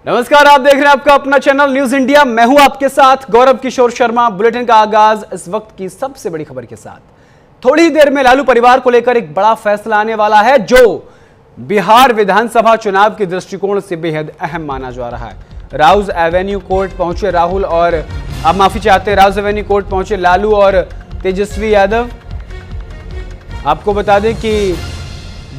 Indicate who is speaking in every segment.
Speaker 1: नमस्कार, आप देख रहे हैं आपका अपना चैनल न्यूज इंडिया। मैं हूं आपके साथ गौरव किशोर शर्मा। बुलेटिन का आगाज इस वक्त की सबसे बड़ी खबर के साथ। थोड़ी देर में लालू परिवार को लेकर एक बड़ा फैसला आने वाला है, जो बिहार विधानसभा चुनाव के दृष्टिकोण से बेहद अहम माना जा रहा है। राउज एवेन्यू कोर्ट पहुंचे राहुल और राउज एवेन्यू कोर्ट पहुंचे लालू और तेजस्वी यादव। आपको बता दें कि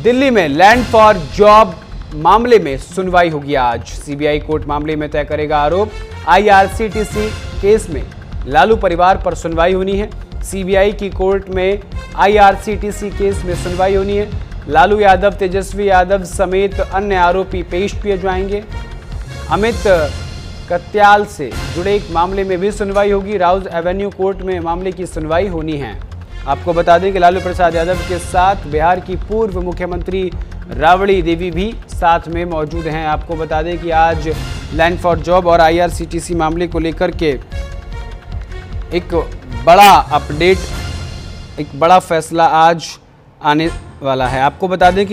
Speaker 1: दिल्ली में लैंड फॉर जॉब मामले में सुनवाई होगी आज। सीबीआई कोर्ट मामले में तय करेगा आरोप। आईआरसीटीसी केस में लालू परिवार पर सुनवाई होनी है। सीबीआई की कोर्ट में आईआरसीटीसी केस में सुनवाई होनी है। लालू यादव, तेजस्वी यादव समेत अन्य आरोपी पेश किए जाएंगे। अमित कत्याल से जुड़े एक मामले में भी सुनवाई होगी। राउज एवेन्यू कोर्ट में मामले की सुनवाई होनी है। आपको बता दें कि लालू प्रसाद यादव के साथ बिहार की पूर्व मुख्यमंत्री राबड़ी देवी भी साथ में मौजूद हैं। आपको बता दें कि आज लैंड फॉर जॉब और आईआरसीटीसी मामले को लेकर के एक बड़ा अपडेट, एक बड़ा फैसला आज आने वाला है। आपको बता दें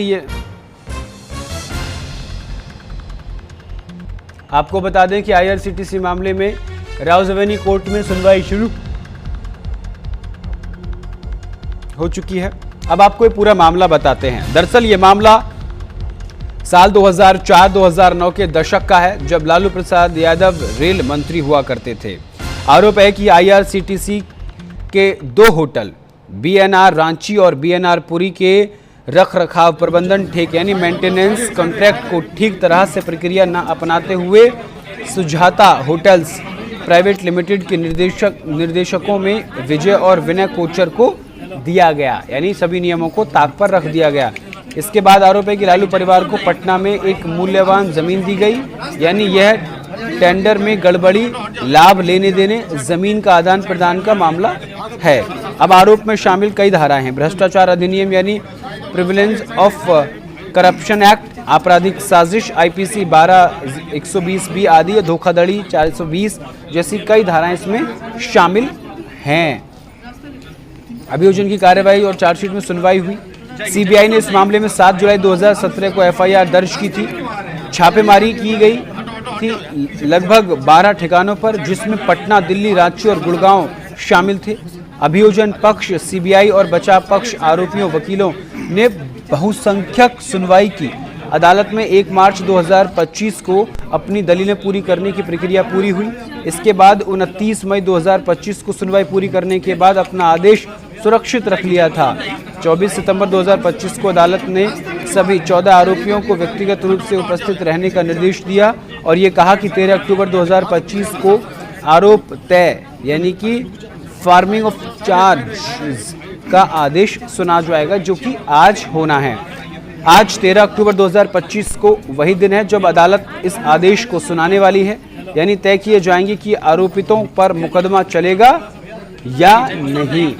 Speaker 1: कि आईआरसीटीसी मामले में राउज एवेन्यू कोर्ट में सुनवाई शुरू हो चुकी है। अब आपको ये पूरा मामला बताते हैं। दरअसल ये मामला साल 2004-2009 के दशक का है, जब लालू प्रसाद यादव रेल मंत्री हुआ करते थे। आरोप है कि आईआरसीटीसी के 2 होटल बीएनआर रांची और बीएनआर पुरी के रखरखाव प्रबंधन ठेके यानी मेंटेनेंस कॉन्ट्रैक्ट को ठीक तरह से प्रक्रिया न अपनाते हुए सुजाता होटल्स प्राइवेट लिमिटेड के निर्देशकों में विजय और विनय कोचर को दिया गया, यानी सभी नियमों को ताक पर रख दिया गया। इसके बाद आरोप है कि लालू परिवार को पटना में एक मूल्यवान जमीन दी गई, यानी यह टेंडर में गड़बड़ी, लाभ लेने देने, जमीन का आदान प्रदान का मामला है। अब आरोप में शामिल कई धाराएं हैं। भ्रष्टाचार अधिनियम यानी प्रिविलेंस ऑफ करप्शन एक्ट, आपराधिक साजिश आईपीसी 12-120B आदि, धोखाधड़ी 420 जैसी कई धाराएं इसमें शामिल हैं। अभियोजन की कार्यवाही और चार्जशीट में सुनवाई हुई। सीबीआई ने इस मामले में 7 जुलाई 2017 को एफआईआर दर्ज की थी। छापेमारी की गई थी लगभग 12 ठिकानों पर, जिसमें पटना, दिल्ली, रांची और गुड़गांव शामिल थे। अभियोजन पक्ष, सीबीआई और बचाव पक्ष, आरोपियों, वकीलों ने बहुसंख्यक सुनवाई की। अदालत में 1 मार्च 2025 को अपनी दलीलें पूरी करने की प्रक्रिया पूरी हुई। इसके बाद 29 मई 2025 को सुनवाई पूरी करने के बाद अपना आदेश सुरक्षित रख लिया था। 24 सितंबर 2025 को अदालत ने सभी 14 आरोपियों को व्यक्तिगत रूप से उपस्थित रहने का निर्देश दिया और ये कहा कि 13 अक्टूबर 2025 को आरोप तय यानी कि फार्मिंग ऑफ चार्ज का आदेश सुना जाएगा, जो कि आज होना है। आज 13 अक्टूबर 2025 को वही दिन है जब अदालत इस आदेश को सुनाने वाली है, यानी तय किए जाएंगे कि आरोपितों पर मुकदमा चलेगा या नहीं।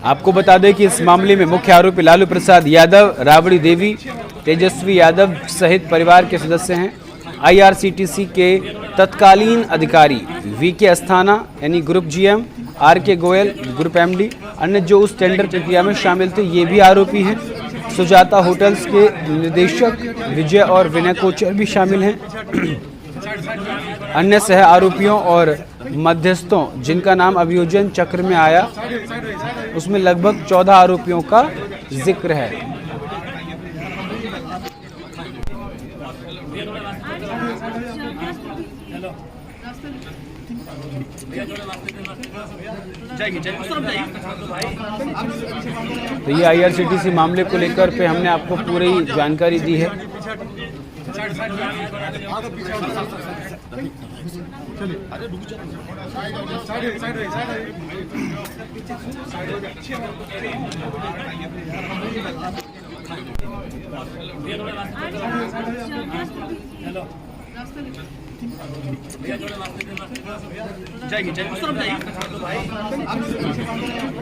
Speaker 1: आपको बता दें कि इस मामले में मुख्य आरोपी लालू प्रसाद यादव, राबड़ी देवी, तेजस्वी यादव सहित परिवार के सदस्य हैं। आईआरसीटीसी के तत्कालीन अधिकारी वीके अस्थाना यानी group GM, RK Goyal group MD, अन्य जो उस टेंडर प्रक्रिया में शामिल थे ये भी आरोपी हैं। सुजाता होटल्स के निदेशक विजय और विनय कोचर भी शामिल हैं। अन्य सह आरोपियों और मध्यस्थों जिनका नाम अभियोजन चक्र में आया, उसमें लगभग 14 आरोपियों का जिक्र है। तो ये आईआरसीटीसी मामले को लेकर पे हमने आपको पूरी जानकारी दी है।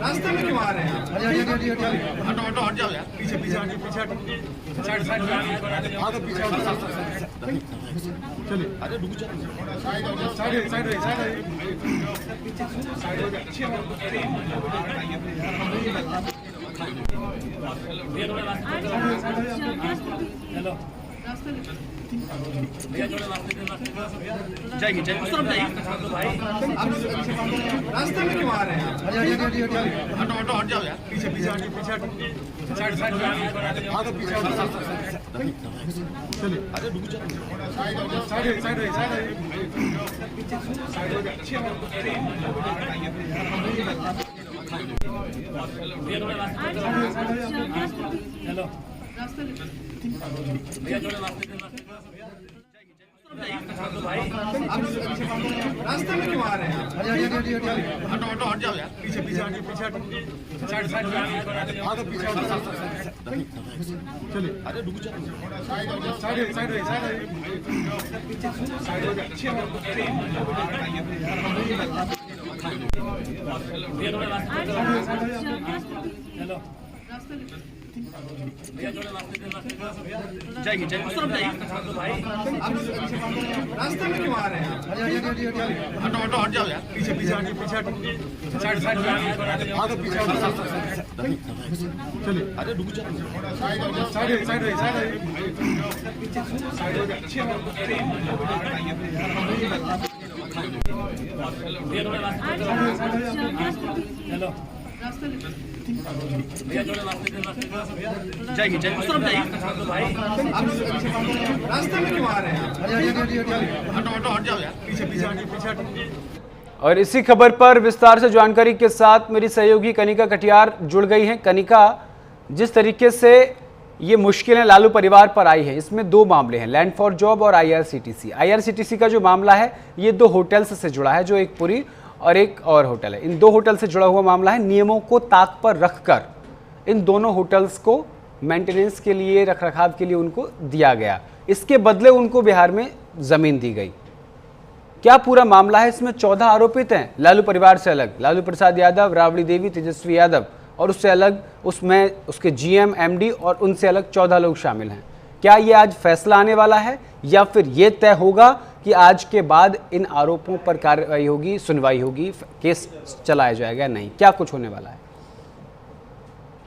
Speaker 2: रास्ते में क्यों आ रहे हैं? हट जाओ यार, पीछे चलिए, अरे रुक जाओ, साइड जाएगी जाएगी उस तरफ जाइए रास्ते में क्यों आ रहे हैं हटो हटो हट जाओ यार पीछे पीछे हटो पीछे हटो साइड साइड भागो पीछे चलिए अरे रुक जाओ साइड साइड साइड हेलो रास्ते में क्यों आ रहे हैं हटो हटो हट जाओ यार पीछे पीछे हटो पीछे हटो साइड साइड भागो पीछे चलिए अरे रुक जाओ साइड साइड हेलो जाएगी जाएगी उस तरफ जाइए रास्ते में क्यों आ रहे हैं हटो हटो हट जाओ यार पीछे पीछे हटो पीछे हटो साइड साइड भागो पीछे चलिए अरे रुक जाओ साइड साइड हेलो जाएगी जाएगी उस तरफ जाइए रास्ते में क्यों आ रहे हैं हटो हटो हट जाओ यार पीछे पीछे हटो
Speaker 1: और इसी खबर पर विस्तार से जानकारी के साथ मेरी सहयोगी कनिका कटियार जुड़ गई हैं। कनिका, जिस तरीके से ये मुश्किलें लालू परिवार पर आई है, इसमें दो मामले हैं, लैंड फॉर जॉब और आईआरसीटीसी का जो मामला है ये दो होटल्स से जुड़ा है, जो एक पुरी और एक और होटल है। इन दो होटल से जुड़ा हुआ मामला है। नियमों को ताक पर रखकर इन दोनों होटल्स को मेंटेनेंस के लिए, रखरखाव के लिए उनको दिया गया, इसके बदले उनको बिहार में जमीन दी गई। क्या पूरा मामला है? इसमें 14 आरोपित हैं लालू परिवार से अलग, लालू प्रसाद यादव, राबड़ी देवी, तेजस्वी यादव, और उससे अलग उसमें उसके जीएम, एमडी और उनसे अलग 14 लोग शामिल हैं। क्या ये आज फैसला आने वाला है या फिर ये तय होगा कि आज के बाद इन आरोपों पर कार्रवाई होगी, सुनवाई होगी, केस चलाया जाएगा? नहीं, क्या कुछ होने वाला है?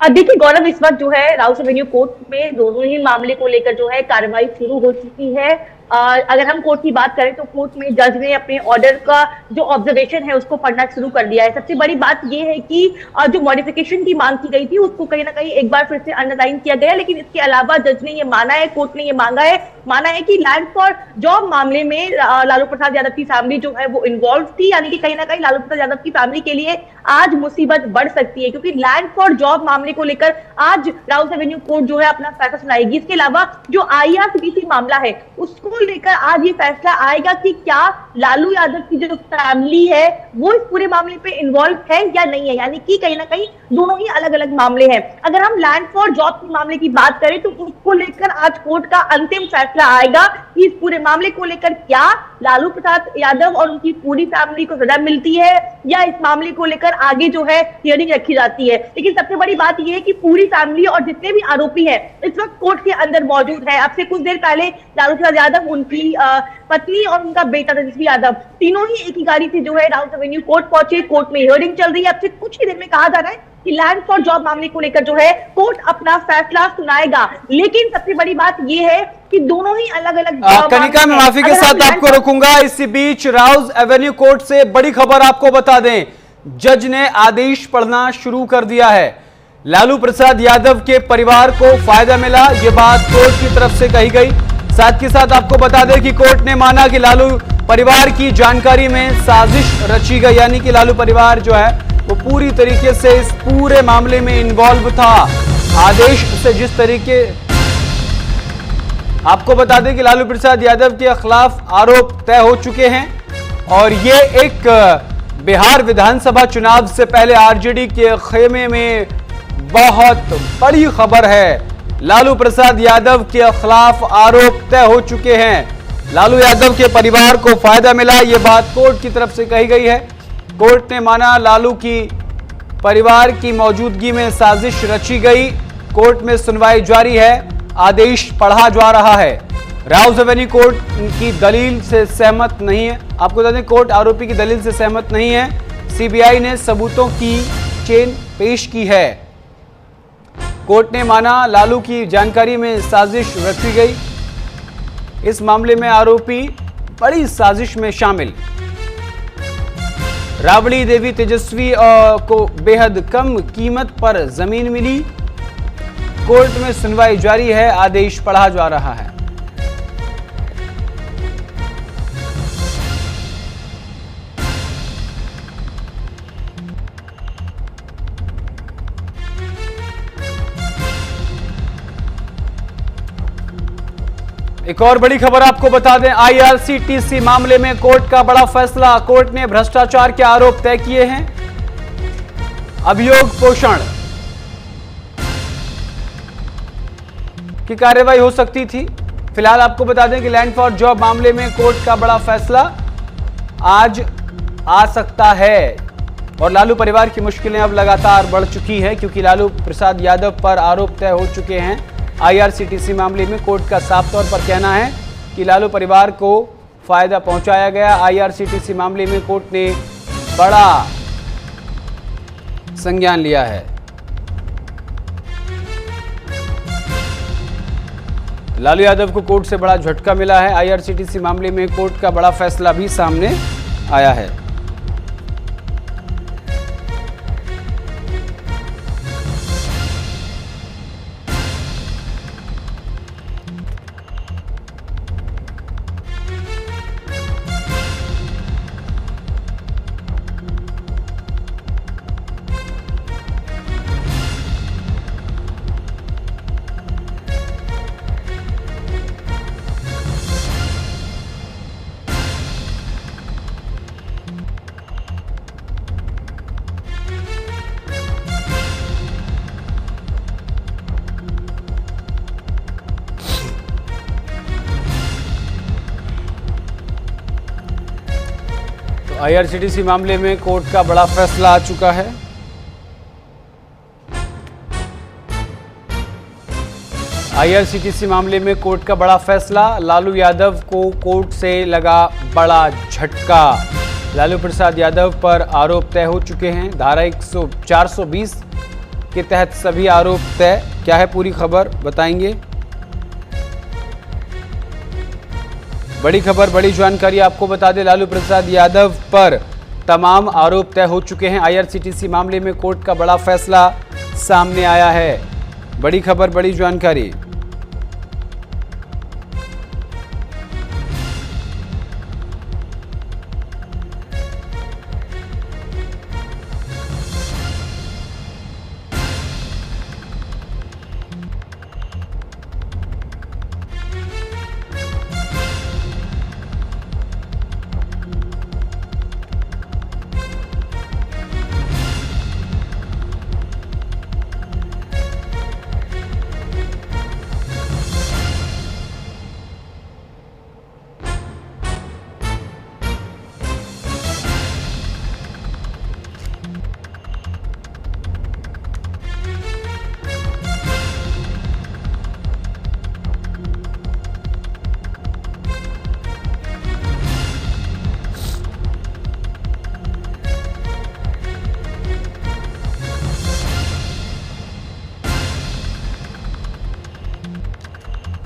Speaker 3: देखिए गौरव, इस वक्त जो है राउस एवेन्यू कोर्ट में दोनों ही मामले को लेकर जो है कार्रवाई शुरू हो चुकी है। अगर हम कोर्ट की बात करें तो कोर्ट में जज ने अपने ऑर्डर का जो ऑब्जर्वेशन है उसको पढ़ना शुरू कर दिया है। सबसे बड़ी बात यह है कि जो मॉडिफिकेशन की मांग की गई थी उसको कहीं ना कहीं एक बार फिर से अंडरलाइन किया गया, लेकिन इसके अलावा जज ने ये माना है, कोर्ट ने ये माना है कि लैंड फॉर जॉब मामले में लालू प्रसाद यादव की फैमिली जो है वो इन्वॉल्व थी, यानी कि कहीं ना कहीं लालू प्रसाद यादव की फैमिली के लिए आज मुसीबत बढ़ सकती है, क्योंकि लैंड फॉर जॉब मामले को लेकर आज राउस एवेन्यू कोर्ट जो है अपना फैसला सुनाएगी। इसके अलावा जो आईआरसीटीसी मामला है उसको लेकर आज ये फैसला आएगा कि क्या लालू यादव की जो फैमिली है वो इस पूरे मामले पे इन्वॉल्व है या नहीं है, यानी कि कहीं ना कहीं दोनों ही अलग अलग मामले हैं। अगर हम लैंड फॉर जॉब के मामले की बात करें तो उसको लेकर आज कोर्ट का अंतिम फैसला आएगा कि इस पूरे मामले को लेकर क्या लालू प्रसाद यादव और उनकी पूरी फैमिली को सजा मिलती है या इस मामले को लेकर आगे जो है हियरिंग रखी जाती है। लेकिन सबसे बड़ी बात यह है कि पूरी फैमिली और जितने भी आरोपी हैं इस वक्त कोर्ट के अंदर मौजूद है। अब से कुछ देर पहले लालू प्रसाद यादव, उनकी पत्नी और उनका बेटा तेजस्वी यादव तीनों ही एक ही गाड़ी से जो है राउस एवेन्यू कोर्ट पहुंचे। कोर्ट में हियरिंग चल रही है। अब से कुछ ही देर में कहा जा रहा है कि लैंड फॉर जॉब मामले को लेकर जो है कोर्ट अपना फैसला सुनाएगा। लेकिन सबसे बड़ी बात यह है कि दोनों ही अलग अलग
Speaker 1: कनिका, मैं माफी के साथ आपको रोकूंगा। इसी बीच राउस एवेन्यू कोर्ट से बड़ी खबर आपको बता दें, जज ने आदेश पढ़ना शुरू कर दिया है। लालू प्रसाद यादव के परिवार को फायदा मिला, ये बात कोर्ट की तरफ से कही गई। साथ के साथ आपको बता दें कि कोर्ट ने माना कि लालू परिवार की जानकारी में साजिश रची गई, यानी कि लालू परिवार जो है वो पूरी तरीके से इस पूरे मामले में इन्वॉल्व था। आदेश से जिस तरीके आपको बता दें कि लालू प्रसाद यादव के खिलाफ आरोप तय हो चुके हैं और ये एक बिहार विधानसभा चुनाव से पहले आरजेडी के खेमे में बहुत बड़ी खबर है। लालू प्रसाद यादव के खिलाफ आरोप तय हो चुके हैं। लालू यादव के परिवार को फायदा मिला, ये बात कोर्ट की तरफ से कही गई है। कोर्ट ने माना लालू की परिवार की मौजूदगी में साजिश रची गई। कोर्ट में सुनवाई जारी है, आदेश पढ़ा जा रहा है। राउस एवेन्यू कोर्ट की दलील से सहमत नहीं है। आपको बता दें, कोर्ट आरोपी की दलील से सहमत नहीं है। सीबीआई ने सबूतों की चेन पेश की है। कोर्ट ने माना लालू की जानकारी में साजिश रची गई। इस मामले में आरोपी बड़ी साजिश में शामिल। राबड़ी देवी तेजस्वी को बेहद कम कीमत पर जमीन मिली। कोर्ट में सुनवाई जारी है, आदेश पढ़ा जा रहा है। एक और बड़ी खबर आपको बता दें, आईआरसीटीसी मामले में कोर्ट का बड़ा फैसला। कोर्ट ने भ्रष्टाचार के आरोप तय किए हैं। अभियोग पोषण की कार्रवाई हो सकती थी। फिलहाल आपको बता दें कि लैंड फॉर जॉब मामले में कोर्ट का बड़ा फैसला आज आ सकता है और लालू परिवार की मुश्किलें अब लगातार बढ़ चुकी है, क्योंकि लालू प्रसाद यादव पर आरोप तय हो चुके हैं। आईआरसीटीसी मामले में कोर्ट का साफ तौर पर कहना है कि लालू परिवार को फायदा पहुंचाया गया। आईआरसीटीसी मामले में कोर्ट ने बड़ा संज्ञान लिया है। लालू यादव को कोर्ट से बड़ा झटका मिला है। आईआरसीटीसी मामले में कोर्ट का बड़ा फैसला भी सामने आया है। आईआरसीटीसी मामले में कोर्ट का बड़ा फैसला आ चुका है। आईआरसीटीसी मामले में कोर्ट का बड़ा फैसला। लालू यादव को कोर्ट से लगा बड़ा झटका। लालू प्रसाद यादव पर आरोप तय हो चुके हैं। धारा 420 के तहत सभी आरोप तय। क्या है पूरी खबर बताएंगे। बड़ी खबर, बड़ी जानकारी आपको बता दें, लालू प्रसाद यादव पर तमाम आरोप तय हो चुके हैं। आईआरसीटीसी मामले में कोर्ट का बड़ा फैसला सामने आया है। बड़ी खबर, बड़ी जानकारी।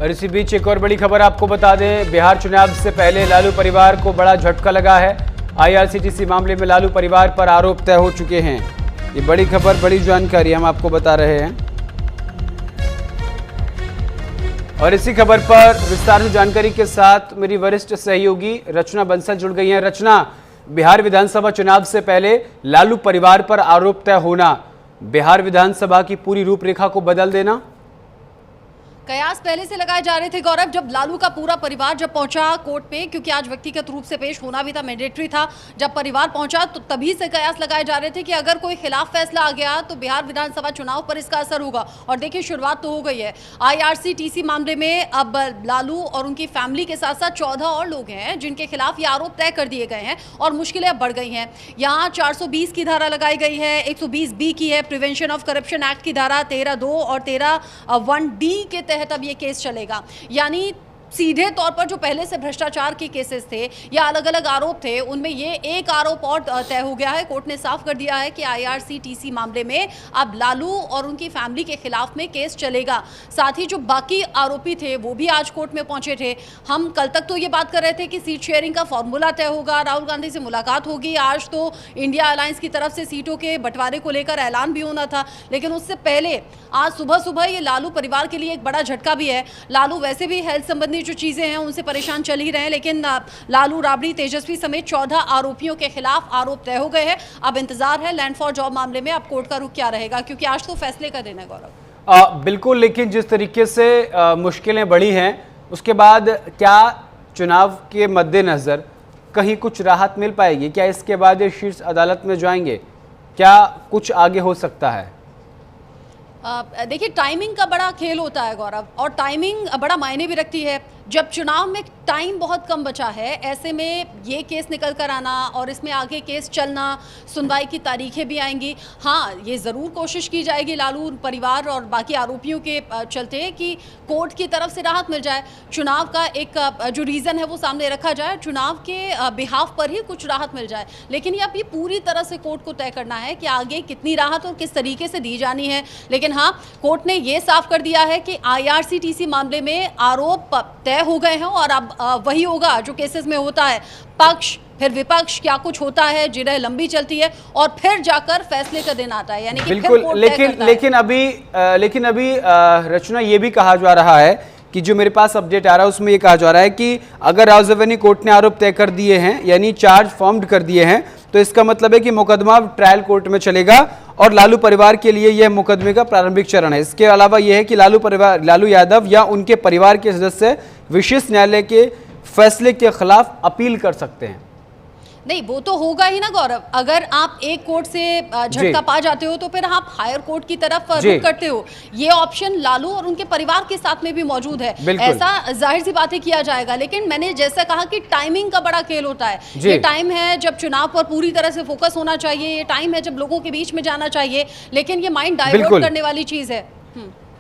Speaker 1: और इसी बीच एक और बड़ी खबर आपको बता दें, बिहार चुनाव से पहले लालू परिवार को बड़ा झटका लगा है। आईआरसीटीसी मामले में लालू परिवार पर आरोप तय हो चुके हैं। ये बड़ी खबर, बड़ी जानकारी हम आपको बता रहे हैं। और इसी खबर पर विस्तार से जानकारी के साथ मेरी वरिष्ठ सहयोगी रचना बंसल जुड़ गई हैं। रचना, बिहार विधानसभा चुनाव से पहले लालू परिवार पर आरोप तय होना बिहार विधानसभा की पूरी रूपरेखा को बदल देना।
Speaker 4: कयास पहले से लगाए जा रहे थे गौरव, जब लालू का पूरा परिवार जब पहुंचा कोर्ट पे, क्योंकि आज व्यक्तिगत रूप से पेश होना भी था, मैंडेटरी था। जब परिवार पहुंचा तो तभी से कयास लगाए जा रहे थे कि अगर कोई खिलाफ फैसला आ गया तो बिहार विधानसभा चुनाव पर इसका असर होगा। और देखिए शुरुआत तो हो गई है। आईआरसीटीसी मामले में अब लालू और उनकी फैमिली के साथ साथ 14 और लोग हैं जिनके खिलाफ ये आरोप तय कर दिए गए हैं और मुश्किलें अब बढ़ गई हैं। यहाँ 420 की धारा लगाई गई है, 120B की है, प्रिवेंशन ऑफ करप्शन एक्ट की धारा 13(2) और 13(1)D के तहत अब ये केस चलेगा। यानी सीधे तौर पर जो पहले से भ्रष्टाचार के केसेस थे या अलग अलग आरोप थे, उनमें ये एक आरोप और तय हो गया है। कोर्ट ने साफ कर दिया है कि IRCTC मामले में अब लालू और उनकी फैमिली के खिलाफ में केस चलेगा। साथ ही जो बाकी आरोपी थे वो भी आज कोर्ट में पहुंचे थे। हम कल तक तो ये बात कर रहे थे कि सीट शेयरिंग का फॉर्मूला तय होगा, राहुल गांधी से मुलाकात होगी, आज तो इंडिया अलायंस की तरफ से सीटों के बंटवारे को लेकर ऐलान भी होना था। लेकिन उससे पहले आज सुबह सुबह ये लालू परिवार के लिए एक बड़ा झटका भी है। लालू वैसे भी हेल्थ संबंधी जो चीजें हैं उनसे परेशान चल ही रहे हैं, लेकिन लालू, राबड़ी, तेजस्वी समेत 14 आरोपियों के खिलाफ आरोप तय हो गए हैं। अब इंतजार है लैंड फॉर जॉब मामले में अब कोर्ट का रुख क्या रहेगा, क्योंकि आज तो फैसले का दिन है। गौरव,
Speaker 1: बिल्कुल, लेकिन जिस तरीके से मुश्किलें बढ़ी हैं, उसके बाद क्या चुनाव के मद्देनजर कहीं कुछ राहत मिल पाएगी? क्या इसके बाद ये शीर्ष अदालत में जाएंगे? क्या कुछ आगे हो सकता है?
Speaker 4: देखिए, टाइमिंग का बड़ा खेल होता है गौरव, और टाइमिंग बड़ा मायने भी रखती है। जब चुनाव में टाइम बहुत कम बचा है, ऐसे में ये केस निकल कर आना और इसमें आगे केस चलना, सुनवाई की तारीखें भी आएंगी। हाँ, ये ज़रूर कोशिश की जाएगी लालू परिवार और बाकी आरोपियों के चलते कि कोर्ट की तरफ से राहत मिल जाए, चुनाव का एक जो रीज़न है वो सामने रखा जाए, चुनाव के बिहाफ पर ही कुछ राहत मिल जाए। लेकिन ये अब ये पूरी तरह से कोर्ट को तय करना है कि आगे कितनी राहत और किस तरीके से दी जानी है। लेकिन हाँ, कोर्ट ने ये साफ कर दिया है कि IRCTC मामले में आरोप तय हो गए हैं और अब वही होगा जो केसेस में होता है, पक्ष फिर विपक्ष, क्या कुछ होता है, जिरह लंबी चलती है और फिर जाकर फैसले का दिन आता है। यानी कि
Speaker 1: बिल्कुल, लेकिन अभी रचना ये भी कहा जा रहा है कि जो मेरे पास अपडेट आ रहा है उसमें ये कहा जा रहा है कि अगर राजधानी कोर्ट ने आरोप तय कर दिए हैं, यानी चार्ज फॉर्म्ड कर दिए हैं, तो इसका मतलब है कि मुकदमा ट्रायल कोर्ट में चलेगा और लालू परिवार के लिए यह मुकदमे का प्रारंभिक चरण है। इसके अलावा यह है कि लालू यादव या उनके परिवार के सदस्य विशेष न्यायालय के फैसले के खिलाफ अपील कर सकते हैं।
Speaker 4: नहीं, वो तो होगा ही ना गौरव। अगर आप एक कोर्ट से झटका पा जाते हो तो फिर आप हायर कोर्ट की तरफ रुख करते हो। ये ऑप्शन लालू और उनके परिवार के साथ में भी मौजूद है। ऐसा जाहिर सी बातें किया जाएगा, लेकिन मैंने जैसा कहा कि टाइमिंग का बड़ा खेल होता है। ये टाइम है जब चुनाव पर पूरी तरह से फोकस होना चाहिए, ये टाइम है जब लोगों के बीच में जाना चाहिए, लेकिन ये माइंड डाइवर्ट करने वाली चीज है।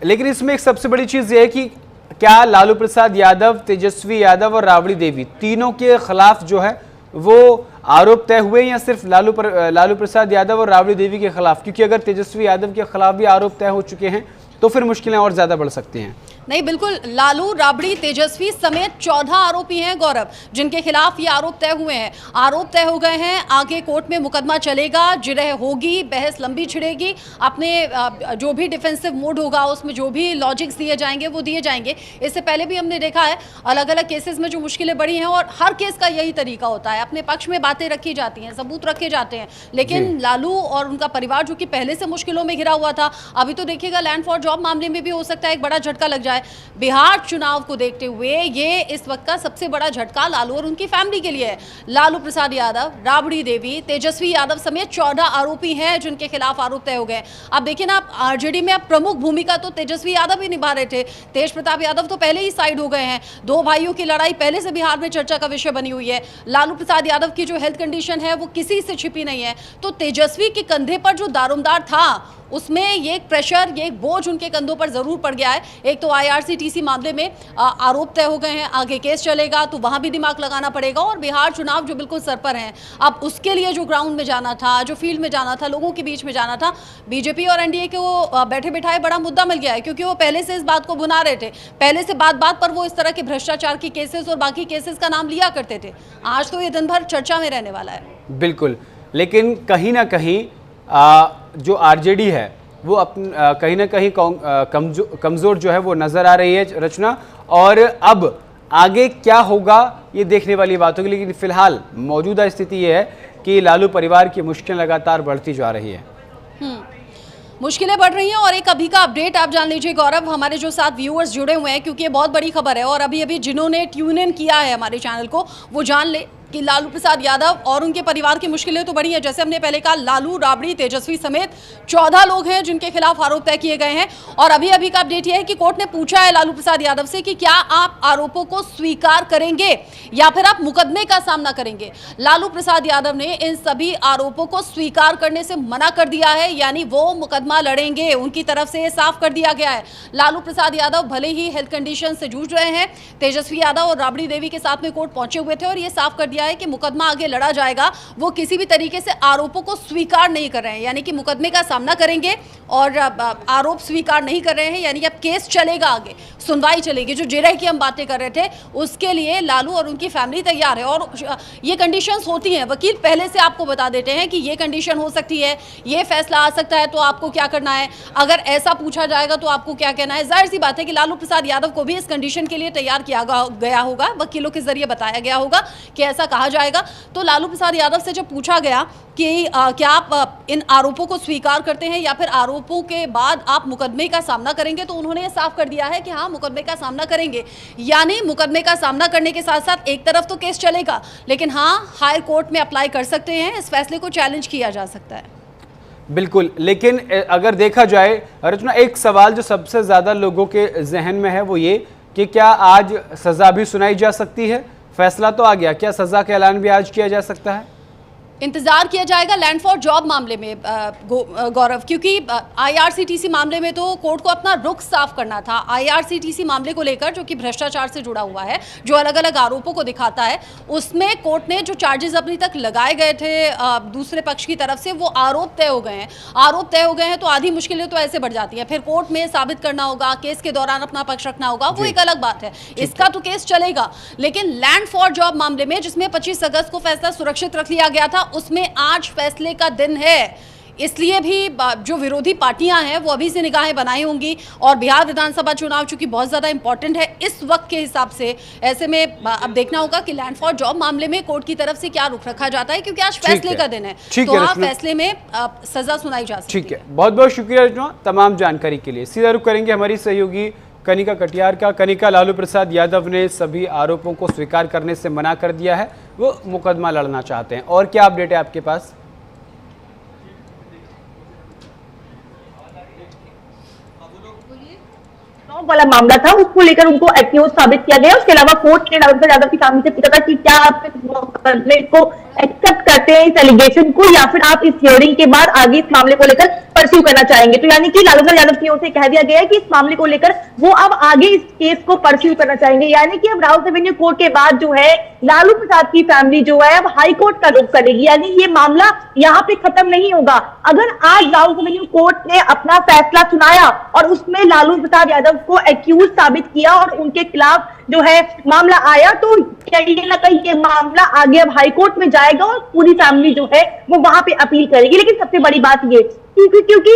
Speaker 1: लेकिन इसमें एक सबसे बड़ी चीज ये है कि क्या लालू प्रसाद यादव, तेजस्वी यादव और राबड़ी देवी तीनों के खिलाफ जो है वो आरोप तय हुए या सिर्फ लालू प्रसाद यादव और राबड़ी देवी के खिलाफ? क्योंकि अगर तेजस्वी यादव के खिलाफ भी आरोप तय हो चुके हैं तो फिर मुश्किलें और ज्यादा बढ़ सकती हैं।
Speaker 4: नहीं, बिल्कुल, लालू, राबड़ी, तेजस्वी समेत 14 आरोपी हैं गौरव, जिनके खिलाफ ये आरोप तय हुए हैं। आरोप तय हो गए हैं, आगे कोर्ट में मुकदमा चलेगा, जिरह होगी, बहस लंबी छिड़ेगी, अपने जो भी डिफेंसिव मोड होगा उसमें जो भी लॉजिक्स दिए जाएंगे वो दिए जाएंगे। इससे पहले भी हमने देखा है अलग अलग केसेस में जो मुश्किलें बढ़ी हैं, और हर केस का यही तरीका होता है, अपने पक्ष में बातें रखी जाती हैं, सबूत रखे जाते हैं। लेकिन लालू और उनका परिवार जो कि पहले से मुश्किलों में घिरा हुआ था, अभी तो देखिएगा लैंड फॉर जॉब मामले में भी हो सकता है एक बड़ा झटका लग जाए। बिहार चुनाव को देखते हुए ये इस वक्त का सबसे बड़ा झटका लालू और उनकी फैमिली के लिए है। लालू प्रसाद यादव, राबड़ी देवी, तेजस्वी यादव समेत 14 आरोपी हैं जिनके खिलाफ आरोप तय हो गए। अब देखिए ना, आप आरजेडी में अब प्रमुख भूमिका तो तेजस्वी यादव ही निभा रहे थे। तेज प्रताप यादव तो पहले ही साइड हो गए हैं। दो भाइयों की लड़ाई पहले से बिहार में चर्चा का विषय बनी हुई है। लालू प्रसाद यादव की जो हेल्थ कंडीशन है वो किसी से छिपी नहीं है, तो तेजस्वी के कंधे पर जो दारोमदार था उसमें ये एक प्रेशर, ये एक बोझ उनके कंधों पर जरूर पड़ गया है। एक तो IRCTC मामले में आरोप तय हो गए हैं, आगे केस चलेगा तो वहां भी दिमाग लगाना पड़ेगा, और बिहार चुनाव जो बिल्कुल सर पर हैं। अब उसके लिए जो ग्राउंड में जाना था, जो फील्ड में जाना था, लोगों के बीच में जाना था, बीजेपी और NDA के वो बैठे बिठाए बड़ा मुद्दा मिल गया है, क्योंकि वो पहले से इस बात को बुना रहे थे। पहले से बात बात पर वो इस तरह के भ्रष्टाचार के केसेस और बाकी केसेस का नाम लिया करते थे। आज तो ये दिन भर चर्चा में रहने वाला है।
Speaker 1: बिल्कुल, लेकिन कहीं ना कहीं जो आरजेडी है वो कहीं ना कहीं कमजोर जो है वो नजर आ रही है रचना, और अब आगे क्या होगा ये देखने वाली बात होगी। लेकिन फिलहाल मौजूदा स्थिति ये है कि लालू परिवार की मुश्किलें लगातार बढ़ती जा रही है।
Speaker 4: मुश्किलें बढ़ रही हैं, और एक अभी का अपडेट आप जान लीजिए गौरव, हमारे जो साथ व्यूअर्स जुड़े हुए हैं, क्योंकि ये बहुत बड़ी खबर है, और अभी अभी जिन्होंने ट्यून इन किया है हमारे चैनल को वो जान ले कि लालू प्रसाद यादव और उनके परिवार की मुश्किलें तो बड़ी हैं। जैसे हमने पहले कहा, लालू, राबड़ी, तेजस्वी समेत 14 लोग हैं जिनके खिलाफ आरोप तय किए गए हैं। और अभी अभी का अपडेट यह है कि कोर्ट ने पूछा है लालू प्रसाद यादव से कि क्या आप आरोपों को स्वीकार करेंगे या फिर आप मुकदमे का सामना करेंगे। लालू प्रसाद यादव ने इन सभी आरोपों को स्वीकार करने से मना कर दिया है, यानी वो मुकदमा लड़ेंगे। उनकी तरफ से साफ कर दिया गया है। लालू प्रसाद यादव भले ही हेल्थ कंडीशन से जूझ रहे हैं, तेजस्वी यादव और राबड़ी देवी के साथ में कोर्ट पहुंचे हुए थे और ये साफ कर दिया है कि मुकदमा आगे लड़ा जाएगा। वो किसी भी तरीके से आरोपों को स्वीकार नहीं कर रहे हैं, यानी कि मुकदमे का सामना करेंगे और आरोप स्वीकार नहीं कर रहे हैं, यानी अब केस चलेगा, आगे सुनवाई चलेगी। जो जिरह की हम बातें कर रहे थे उसके लिए लालू और उनकी फैमिली तैयार है। और ये कंडीशंस होती हैं, वकील पहले से आपको बता देते हैं कि ये कंडीशन हो सकती है, ये फैसला आ सकता है, तो आपको क्या करना है, अगर ऐसा पूछा जाएगा तो आपको क्या कहना है। जाहिर सी बात है कि लालू प्रसाद यादव को भी इस कंडीशन के लिए तैयार किया गया होगा, वकीलों के जरिए बताया गया होगा कि ऐसा कहा जाएगा। तो लालू प्रसाद यादव से जब पूछा गया कि क्या आप इन आरोपों को स्वीकार करते हैं या फिर आरोपों के बाद आप मुकदमे का सामना करेंगे, तो उन्होंने ये साफ कर दिया है कि हाँ, मुकदमे का सामना करेंगे। यानी मुकदमे का सामना करने के साथ साथ एक तरफ तो केस चलेगा, लेकिन हाँ, हायर कोर्ट में अप्लाई कर सकते हैं, इस फैसले को चैलेंज किया जा सकता है।
Speaker 1: बिल्कुल, लेकिन अगर देखा जाए अर्चना, एक सवाल जो सबसे ज्यादा लोगों के जहन में है वो ये कि क्या आज सजा भी सुनाई जा सकती है। फैसला तो आ गया, क्या सजा का ऐलान भी आज किया जा सकता है?
Speaker 4: इंतजार किया जाएगा लैंड फॉर जॉब मामले में गौरव, क्योंकि आईआरसीटीसी मामले में तो कोर्ट को अपना रुख साफ करना था। आईआरसीटीसी मामले को लेकर, जो कि भ्रष्टाचार से जुड़ा हुआ है, जो अलग अलग आरोपों को दिखाता है, उसमें कोर्ट ने जो चार्जेस अभी तक लगाए गए थे दूसरे पक्ष की तरफ से, वो आरोप तय हो गए हैं। आरोप तय हो गए हैं तो आधी मुश्किलें तो ऐसे बढ़ जाती हैं। फिर कोर्ट में साबित करना होगा, केस के दौरान अपना पक्ष रखना होगा, वो एक अलग बात है। इसका तो केस चलेगा, लेकिन लैंड फॉर जॉब मामले में, जिसमें 25 अगस्त को फैसला सुरक्षित रख लिया गया था, उसमें आज फैसले का दिन है। इसलिए भी जो विरोधी पार्टियां हैं वो अभी से निगाहें बनाई होंगी। और बिहार विधानसभा चुनाव चूंकि बहुत ज्यादा इंपॉर्टेंट है इस वक्त के हिसाब से, ऐसे में अब देखना होगा कि लैंड फॉर जॉब मामले में कोर्ट की तरफ से क्या रुख रखा जाता है, क्योंकि आज फैसले का दिन है। तो हाँ, फैसले में सजा सुनाई जा सकती है। ठीक है,
Speaker 1: बहुत बहुत शुक्रिया अर्चना तमाम जानकारी के लिए। सीधा रुख करेंगे हमारी सहयोगी कनिका कटियार का। कनिका, लालू प्रसाद यादव ने सभी आरोपों को स्वीकार करने से मना कर दिया है, वो मुकदमा लड़ना चाहते हैं, और क्या अपडेट है आपके पास?
Speaker 3: वाला मामला था, उसको लेकर उनको एक्यूज साबित किया गया। उसके अलावा कोर्ट ने लालू प्रसाद यादव की फैमिली से पूछा था कि क्या आप को एक्सेप्ट करते हैं, इस एलिगेशन को, या फिर आप इस हियरिंग के बाद आगे इस मामले को लेकर परस्यू करना चाहेंगे। तो यानी कि लालू प्रसाद यादव की ओर से कह दिया गया है कि इस मामले को लेकर वो अब आगे इस केस को परस्यू करना चाहेंगे। यानी कि अब राउत एवेन्यू कोर्ट के बाद जो है लालू प्रसाद की फैमिली जो है अब हाई कोर्ट का रुख करेगी। यानी ये मामला यहाँ पे खत्म नहीं होगा। अगर आज राउत एवेन्यू कोर्ट ने अपना फैसला सुनाया और उसमें लालू प्रसाद यादव को एक्यूज साबित किया और उनके खिलाफ जो है मामला आया, तो कहीं ना कहीं ये मामला आगे अब हाई कोर्ट में जाएगा और पूरी फैमिली जो है वो वहां पे अपील करेगी। लेकिन सबसे बड़ी बात ये, क्योंकि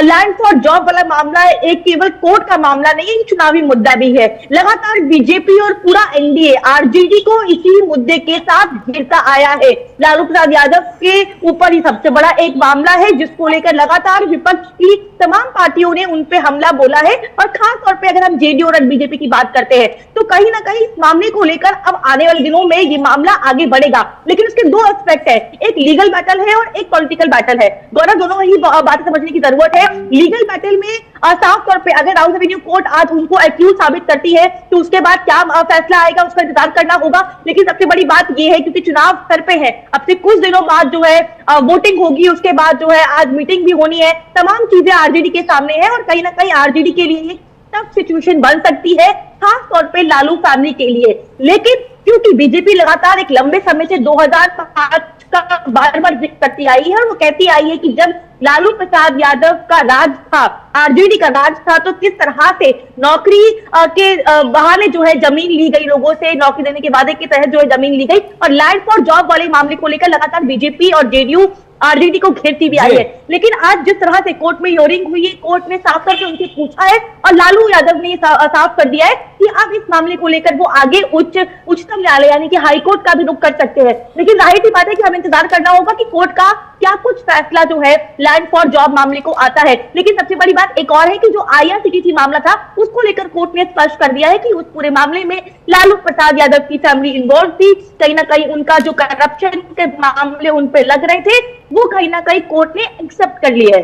Speaker 3: लैंड फॉर जॉब वाला मामला एक केवल कोर्ट का मामला नहीं है, ये चुनावी मुद्दा भी है। लगातार बीजेपी और पूरा एनडीए आरजेडी को इसी मुद्दे के साथ घेरता आया है। लालू प्रसाद यादव के ऊपर ही सबसे बड़ा एक मामला है जिसको लेकर लगातार विपक्ष की तमाम पार्टियों ने उन पे हमला बोला है। और खास तौर पे अगर हम जेडीयू और बीजेपी की बात करते हैं तो कहीं ना कहीं इस मामले को लेकर अब आने वाले दिनों में ये मामला आगे बढ़ेगा। लेकिन उसके दो एस्पेक्ट है, एक लीगल बैटल है और एक पॉलिटिकल बैटल है। गौरव, दोनों ही बात समझने की जरूरत है। लीगल बैटल में साफ तौर पे अगर राउत एवेन्यू कोर्ट आज उनको एक्यूज साबित करती है तो उसके बाद क्या फैसला आएगा उसका इंतजार करना होगा। लेकिन सबसे बड़ी बात यह है, क्योंकि चुनाव सर पे है, अब से कुछ दिनों बाद जो है वोटिंग होगी, उसके बाद जो है आज मीटिंग भी होनी है, तमाम चीजें आरजेडी के सामने है और कहीं ना कहीं आरजेडी के लिए टफ सिचुएशन बन सकती है, खास तौर पे लालू फैमिली के लिए। लेकिन क्योंकि बीजेपी लगातार एक लंबे समय से 2005 का बार बार जिक्र करती आई है और वो कहती आई है कि जब लालू प्रसाद यादव का राज था, आरजेडी का राज था, तो किस तरह से नौकरी के बहाने जो है जमीन ली गई, लोगों से नौकरी देने के वादे के तहत जो है जमीन ली गई। और लैंड फॉर जॉब वाले मामले को लेकर लगातार बीजेपी और जेडीयू आरजेडी को घेरती भी आई है। लेकिन आज जिस तरह से कोर्ट में हियरिंग हुई है, कोर्ट ने साफ करके उनसे पूछा है और लालू यादव ने साफ कर दिया है कि अब इस मामले को लेकर वो आगे उच्चतम न्यायालय यानी कि हाई कोर्ट का भी रुख कर सकते हैं। लेकिन जाहिर सी बात है कि हमें इंतजार करना होगा कि कोर्ट का क्या कुछ फैसला जो है लैंड फॉर जॉब मामले को आता है। लेकिन सबसे बड़ी बात एक और है कि जो IRCTC मामला था उसको लेकर कोर्ट ने स्पष्ट कर दिया है कि उस पूरे मामले में लालू प्रसाद यादव की फैमिली इन्वॉल्व थी। कहीं ना कहीं उनका जो करप्शन के मामले उन पे लग रहे थे वो कहीं ना कहीं कोर्ट ने एक्सेप्ट कर लिया है।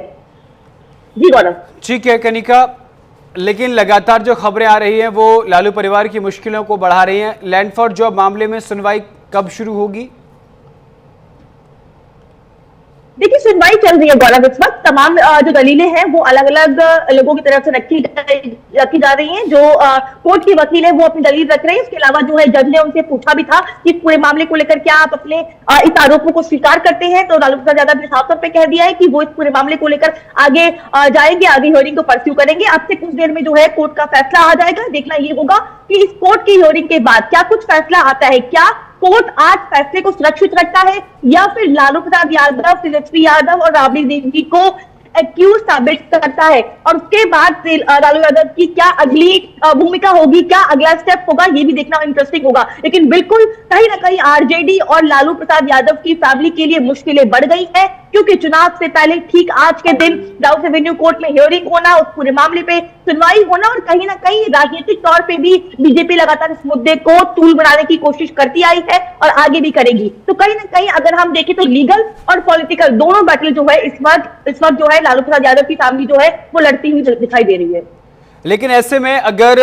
Speaker 3: जी गौरव।
Speaker 1: ठीक है कनिका, लेकिन लगातार जो खबरें आ रही हैं वो लालू परिवार की मुश्किलों को बढ़ा रही हैं। लैंड फॉर जॉब मामले में सुनवाई कब शुरू होगी?
Speaker 3: देखिए सुनवाई चल रही है गौरव। इस वक्त तमाम जो दलीलें हैं वो अलग अलग लोगों की तरफ से रखी जा रही हैं। जो कोर्ट के वकील है वो अपनी दलील रख रहे हैं। इसके अलावा जो है जज ने उनसे पूछा भी था कि इस पूरे मामले को लेकर क्या आप अपने इस आरोपों को स्वीकार करते हैं, तो लालू प्रसाद यादव ने साफ तौर पर कह दिया है कि वो इस पूरे मामले को लेकर आगे जाएंगे, आगे हियरिंग को परस्यू करेंगे। अब से कुछ देर में जो है कोर्ट का फैसला आ जाएगा। देखना ये होगा कि इस कोर्ट की हियरिंग के बाद क्या कुछ फैसला आता है। क्या कोर्ट आज फैसले को सुरक्षित रखता है या फिर लालू प्रसाद यादव, तेजस्वी यादव और राबड़ी देवी को एक्यूज साबित करता है, और उसके बाद लालू यादव की क्या अगली भूमिका होगी, क्या अगला स्टेप होगा, ये भी देखना इंटरेस्टिंग होगा। लेकिन बिल्कुल कहीं ना कहीं आरजेडी और लालू प्रसाद यादव की फैमिली के लिए मुश्किलें बढ़ गई है, क्योंकि चुनाव से पहले ठीक आज के दिन राउस एवेन्यू कोर्ट में हियरिंग होना, उस पूरे मामले पे सुनवाई होना, और कहीं ना कहीं राजनीतिक तौर पे भी बीजेपी लगातार इस मुद्दे को टूल बनाने की कोशिश करती आई है और आगे भी करेगी। तो कहीं ना कहीं अगर हम देखें तो लीगल और पॉलिटिकल दोनों बैटल जो है इस वक्त जो है लालू प्रसाद यादव की फैमिली जो है वो लड़ती हुई दिखाई दे रही है।
Speaker 1: लेकिन ऐसे में अगर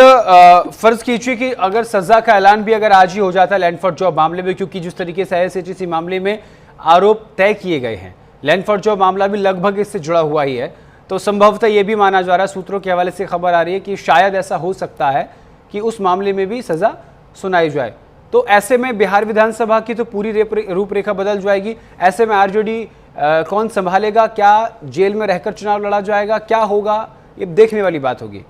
Speaker 1: फर्ज कीजिए कि अगर सजा का ऐलान भी अगर आज ही हो जाता है लैंड फॉर जॉब मामले में, क्योंकि जिस तरीके से IRCTC मामले में आरोप तय किए गए हैं, लैंड फॉर जॉब मामला भी लगभग इससे जुड़ा हुआ ही है, तो संभवतः यह भी माना जा रहा है, सूत्रों के हवाले से खबर आ रही है कि शायद ऐसा हो सकता है कि उस मामले में भी सजा सुनाई जाए। तो ऐसे में बिहार विधानसभा की तो पूरी रूपरेखा बदल जाएगी। ऐसे में आरजेडी कौन संभालेगा? क्या जेल में रहकर चुनाव लड़ा जाएगा? क्या होगा? ये देखने वाली बात होगी।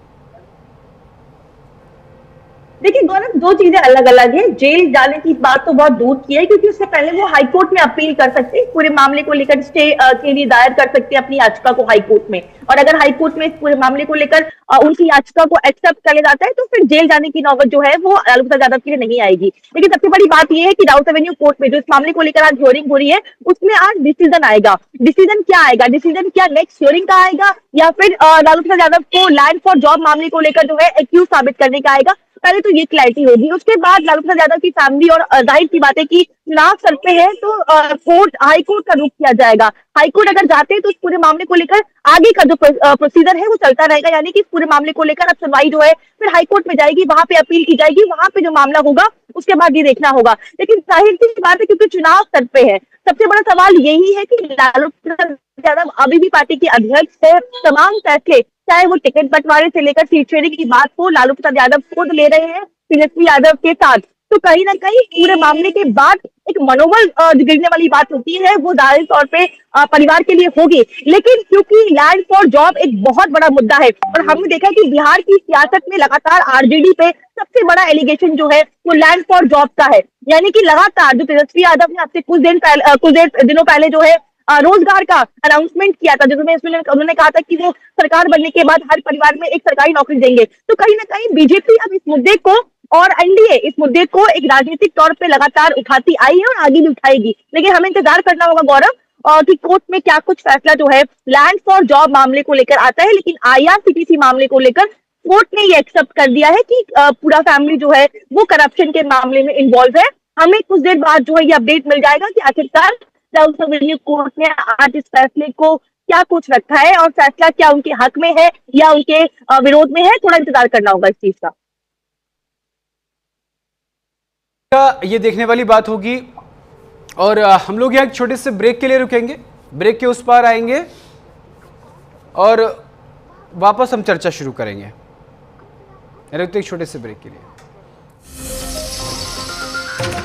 Speaker 3: देखिए गौरव, दो चीजें अलग अलग है। जेल जाने की बात तो बहुत दूर की है, क्योंकि उससे पहले वो हाई कोर्ट में अपील कर सकते हैं, पूरे मामले को लेकर स्टे के लिए दायर कर सकते हैं अपनी याचिका को हाई कोर्ट में, और अगर हाई कोर्ट में इस पूरे मामले को लेकर उनकी याचिका को एक्सेप्ट कर लिया जाता है तो फिर जेल जाने की नौबत जो है वो लालू प्रसाद यादव के लिए नहीं आएगी। लेकिन सबसे बड़ी बात यह है कि राउस एवेन्यू कोर्ट में जो इस मामले को लेकर आज हियरिंग हो रही है उसमें आज डिसीजन आएगा। डिसीजन क्या आएगा? डिसीजन क्या नेक्स्ट हियरिंग का आएगा या फिर लालू प्रसाद यादव को लैंड फॉर जॉब मामले को लेकर जो है एक्यूज साबित करने का आएगा? पहले तो ये क्लैरिटी होगी। उसके बाद लालू प्रसाद यादव की फैमिली, और जाहिर सी बात है कि चुनाव सर पे है तो कोर्ट हाई कोर्ट का रुख किया जाएगा। हाई कोर्ट अगर जाते हैं तो इस पूरे मामले को लेकर आगे का जो प्रोसीजर है वो चलता रहेगा, यानी कि इस पूरे मामले को लेकर अब सुनवाई जो है फिर हाई कोर्ट में जाएगी, वहां पे अपील की जाएगी, वहां पे जो मामला होगा उसके बाद ये देखना होगा। लेकिन जाहिर सी बात है क्योंकि चुनाव सर पे है, सबसे बड़ा सवाल यही है कि लालू प्रसाद यादव अभी भी पार्टी के अध्यक्ष है। तमाम फैसले, चाहे वो टिकट बंटवारे से लेकर सीट शेयरिंग की बात हो, लालू प्रसाद यादव खुद ले रहे हैं तेजस्वी यादव के साथ। तो कहीं ना कहीं पूरे मामले के बाद एक मनोबल गिरने वाली बात होती है, वो जाहिर तौर पे परिवार के लिए होगी। लेकिन क्योंकि लैंड फॉर जॉब एक बहुत बड़ा मुद्दा है, और हमने देखा कि बिहार की सियासत में लगातार आरजेडी पे सबसे बड़ा एलिगेशन जो है वो लैंड फॉर जॉब का है। यानी कि लगातार जो तेजस्वी यादव ने आपसे कुछ दिनों पहले जो है रोजगार का अनाउंसमेंट किया था, जिसमें उन्होंने कहा था कि वो सरकार बनने के बाद हर परिवार में एक सरकारी नौकरी देंगे। तो कहीं ना कहीं बीजेपी अब इस मुद्दे को और एनडीए इस मुद्दे को एक राजनीतिक तौर पे लगातार उठाती आई है और आगे भी उठाएगी। लेकिन हमें इंतजार करना होगा गौरव कि कोर्ट में क्या कुछ फैसला जो है लैंड फॉर जॉब मामले को लेकर आता है। लेकिन IRCTC मामले को लेकर कोर्ट ने ये एक्सेप्ट कर दिया है कि पूरा फैमिली जो है वो करप्शन के मामले में इन्वॉल्व है। हमें कुछ देर बाद जो है ये अपडेट मिल जाएगा कि आखिरकार राउस एवेन्यू कोर्ट ने आज इस फैसले को क्या कुछ रखा है और फैसला क्या उनके हक में है या उनके विरोध में है। थोड़ा इंतजार करना होगा इस चीज का।
Speaker 1: ये देखने वाली बात होगी, और हम लोग यहाँ एक छोटे से ब्रेक के लिए रुकेंगे। ब्रेक के उस पार आएंगे और वापस हम चर्चा शुरू करेंगे। रुकते एक छोटे से ब्रेक के लिए।